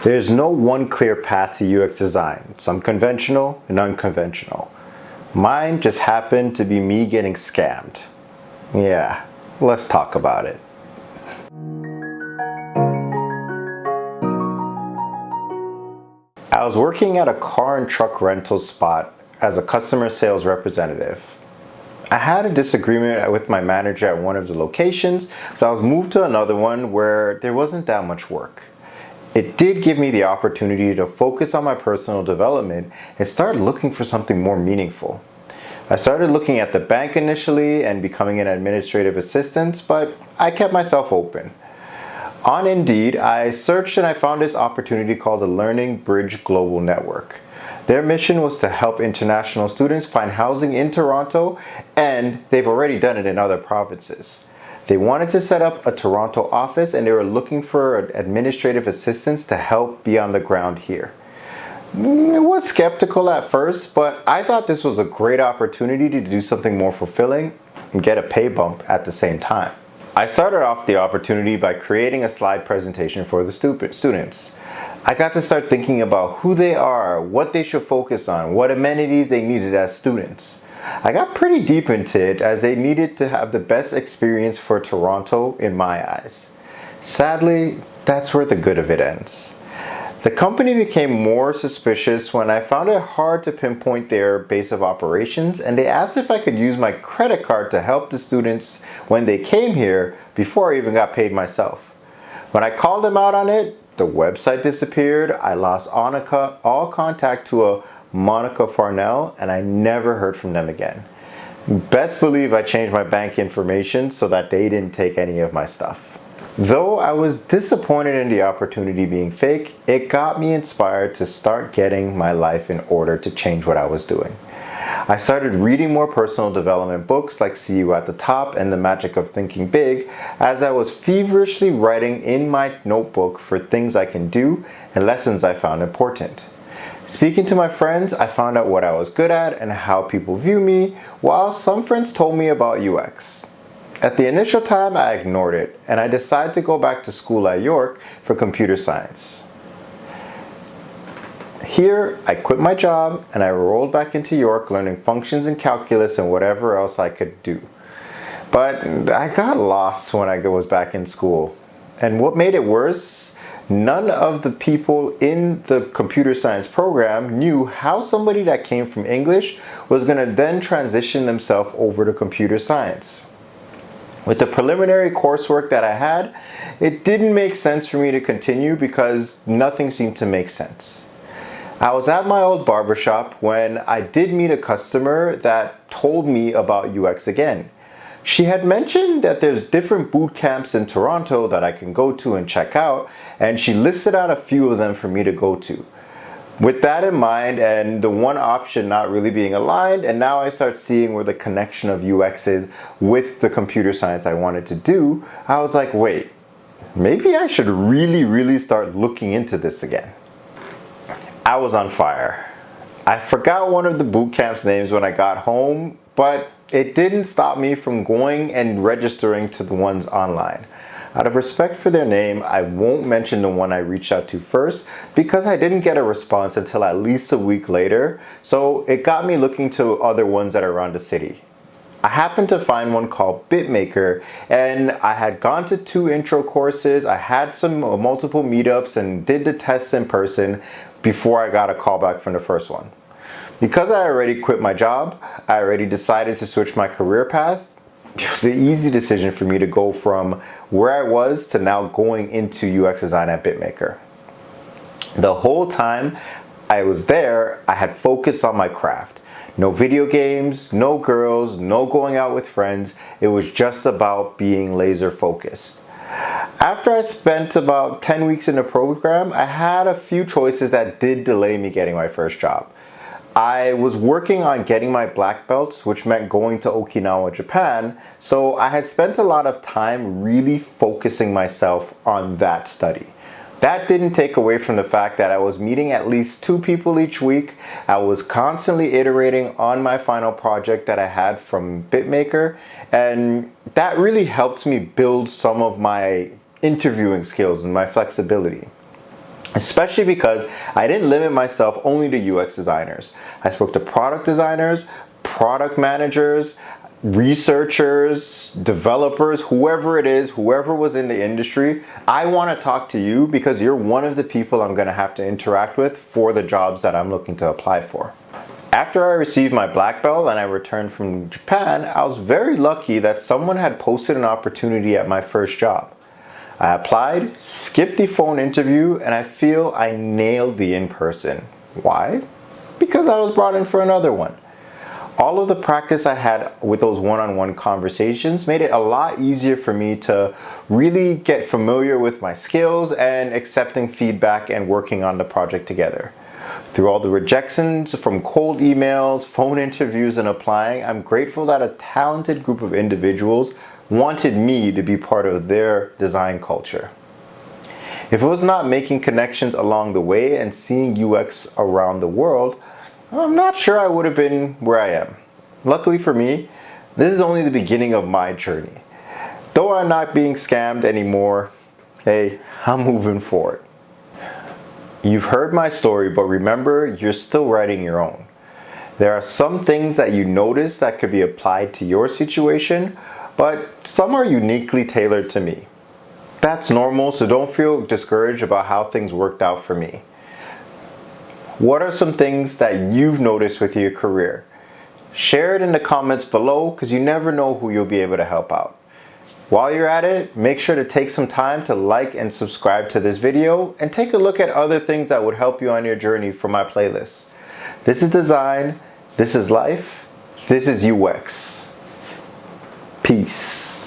There's no one clear path to UX design. Some conventional and unconventional. Mine just happened to be me getting scammed. Yeah, let's talk about it. I was working at a car and truck rental spot as a customer sales representative. I had a disagreement with my manager at one of the locations, so I was moved to another one where there wasn't that much work. It did give me the opportunity to focus on my personal development and start looking for something more meaningful. I started looking at the bank initially and becoming an administrative assistant, but I kept myself open. On Indeed, I searched and I found this opportunity called the Learning Bridge Global Network. Their mission was to help international students find housing in Toronto, and they've already done it in other provinces. They wanted to set up a Toronto office and they were looking for administrative assistants to help be on the ground here. I was skeptical at first, but I thought this was a great opportunity to do something more fulfilling and get a pay bump at the same time. I started off the opportunity by creating a slide presentation for the students. I got to start thinking about who they are, what they should focus on, what amenities they needed as students. I got pretty deep into it as they needed to have the best experience for Toronto in my eyes. Sadly, that's where the good of it ends. The company became more suspicious when I found it hard to pinpoint their base of operations, and they asked if I could use my credit card to help the students when they came here before I even got paid myself. When I called them out on it, the website disappeared, I lost all contact to a Monica Farnell, and I never heard from them again. Best believe I changed my bank information so that they didn't take any of my stuff. Though I was disappointed in the opportunity being fake, it got me inspired to start getting my life in order to change what I was doing. I started reading more personal development books like See You at the Top and The Magic of Thinking Big as I was feverishly writing in my notebook for things I can do and lessons I found important. Speaking to my friends, I found out what I was good at and how people view me, while some friends told me about UX. At the initial time, I ignored it, and I decided to go back to school at York for computer science. Here, I quit my job and I rolled back into York learning functions and calculus and whatever else I could do. But I got lost when I was back in school. And what made it worse, none of the people in the computer science program knew how somebody that came from English was going to then transition themselves over to computer science. With the preliminary coursework that I had, it didn't make sense for me to continue because nothing seemed to make sense. I was at my old barbershop when I did meet a customer that told me about UX again. She had mentioned that there's different boot camps in Toronto that I can go to and check out, and she listed out a few of them for me to go to. With that in mind and the one option not really being aligned, and now I start seeing where the connection of UX is with the computer science I wanted to do, I was like, wait, maybe I should really start looking into this again. I was on fire. I forgot one of the boot camp's names when I got home, but it didn't stop me from going and registering to the ones online. Out of respect for their name, I won't mention the one I reached out to first because I didn't get a response until at least a week later, so it got me looking to other ones that are around the city. I happened to find one called BitMaker, and I had gone to 2 intro courses, I had some multiple meetups and did the tests in person before I got a call back from the first one. Because I already quit my job, I already decided to switch my career path. It was an easy decision for me to go from where I was to now going into UX design at BitMaker. The whole time I was there, I had focused on my craft. No video games, no girls, no going out with friends. It was just about being laser focused. After I spent about 10 weeks in the program, I had a few choices that did delay me getting my first job. I was working on getting my black belt, which meant going to Okinawa, Japan, so I had spent a lot of time really focusing myself on that study. That didn't take away from the fact that I was meeting at least 2 people each week. I was constantly iterating on my final project that I had from BitMaker, and that really helped me build some of my interviewing skills and my flexibility. especially because I didn't limit myself only to UX designers. I spoke to product designers, product managers, researchers, developers, whoever it is, whoever was in the industry. I want to talk to you because you're one of the people I'm going to have to interact with for the jobs that I'm looking to apply for. After I received my black belt and I returned from Japan, I was very lucky that someone had posted an opportunity at my first job. I applied, skipped the phone interview, and I feel I nailed the in-person. Why? Because I was brought in for another one. All of the practice I had with those one-on-one conversations made it a lot easier for me to really get familiar with my skills and accepting feedback and working on the project together. Through all the rejections from cold emails, phone interviews, and applying, I'm grateful that a talented group of individuals wanted me to be part of their design culture. If it was not making connections along the way and seeing UX around the world, I'm not sure I would have been where I am. Luckily for me, this is only the beginning of my journey. Though I'm not being scammed anymore, hey, I'm moving forward. You've heard my story, but remember, you're still writing your own. There are some things that you notice that could be applied to your situation, but some are uniquely tailored to me. That's normal, so don't feel discouraged about how things worked out for me. What are some things that you've noticed with your career? Share it in the comments below because you never know who you'll be able to help out. While you're at it, make sure to take some time to like and subscribe to this video and take a look at other things that would help you on your journey from my playlist. This is design, this is life, this is UX. Peace.